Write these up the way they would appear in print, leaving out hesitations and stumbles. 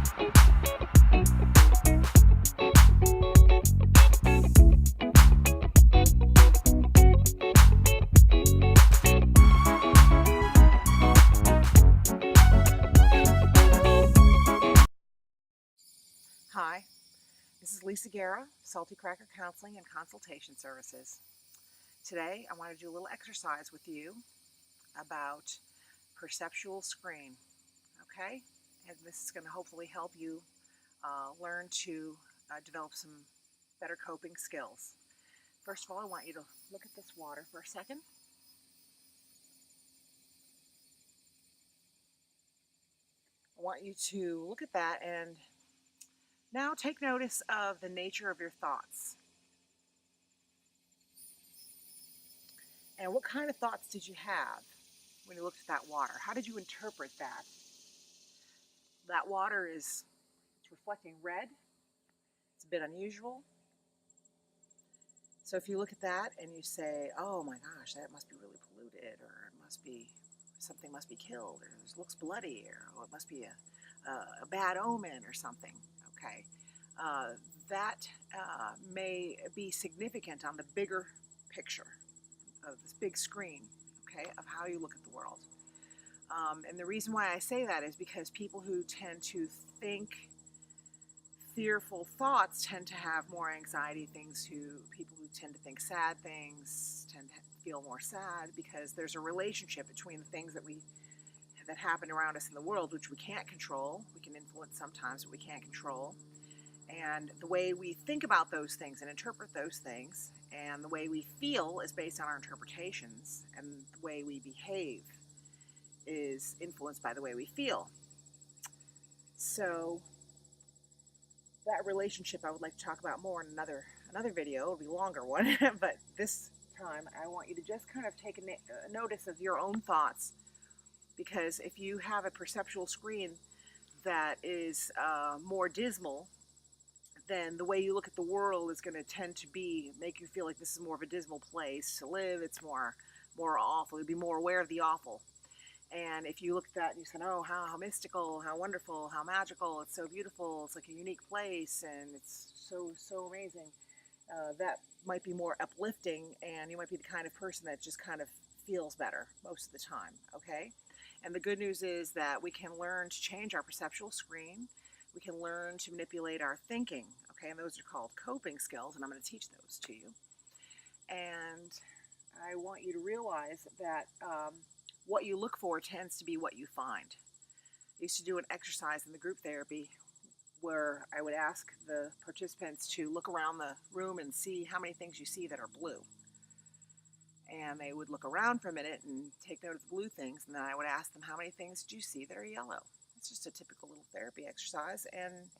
Hi, this is Lisa Guerra, Salty Cracker Counseling and Consultation Services. Today, I want to do a little exercise with you about perceptual screen, okay? And this is going to hopefully help you learn to develop some better coping skills. First of all, I want you to look at this water for a second. I want you to look at that and now take notice of the nature of your thoughts. And what kind of thoughts did you have when you looked at that water? How did you interpret that? That water it's reflecting red. It's a bit unusual. So if you look at that and you say, oh my gosh, that must be really polluted, or it must be, something must be killed, or it looks bloody, or oh, it must be a bad omen or something, okay? That may be significant on the bigger picture of this big screen, okay, of how you look at the world. And the reason why I say that is because people who tend to think fearful thoughts tend to have more anxiety. People who tend to think sad things tend to feel more sad, because there's a relationship between the things that happen around us in the world, which we can't control. We can influence sometimes, but we can't control. And the way we think about those things and interpret those things, and the way we feel is based on our interpretations, and the way we behave is influenced by the way we feel. So that relationship I would like to talk about more in another video. It'll be a longer one, but this time I want you to just kind of take a notice of your own thoughts, because if you have a perceptual screen that is more dismal, then the way you look at the world is going to tend to make you feel like this is more of a dismal place to live. It's more awful. You'll be more aware of the awful. And if you look at that and you say, oh, how mystical, how wonderful, how magical, it's so beautiful, it's like a unique place, and it's so amazing, that might be more uplifting, and you might be the kind of person that just kind of feels better most of the time, okay? And the good news is that we can learn to change our perceptual screen. We can learn to manipulate our thinking, okay? And those are called coping skills, and I'm going to teach those to you. And I want you to realize that what you look for tends to be what you find. I used to do an exercise in the group therapy where I would ask the participants to look around the room and see how many things you see that are blue. And they would look around for a minute and take note of the blue things, and then I would ask them, how many things do you see that are yellow? It's just a typical little therapy exercise, and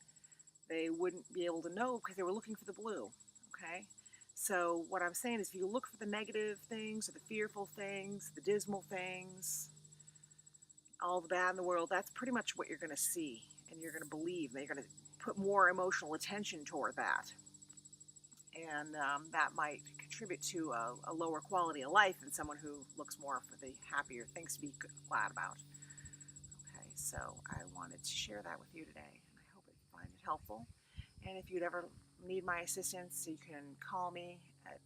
they wouldn't be able to know because they were looking for the blue, okay? So what I'm saying is, if you look for the negative things or the fearful things, the dismal things, all the bad in the world, that's pretty much what you're going to see, and you're going to believe, and you're going to put more emotional attention toward that. And that might contribute to a lower quality of life than someone who looks more for the happier things to be glad about. Okay, so I wanted to share that with you today, and I hope you find it helpful. And if you'd ever need my assistance, you can call me at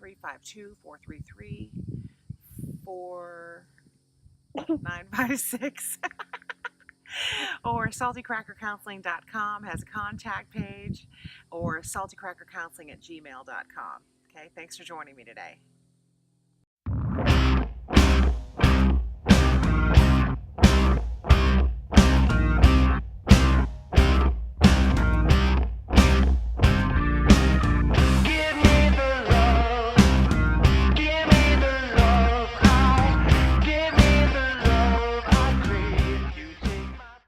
352-433-4956 or saltycrackercounseling.com has a contact page, or saltycrackercounseling@gmail.com. Okay, thanks for joining me today.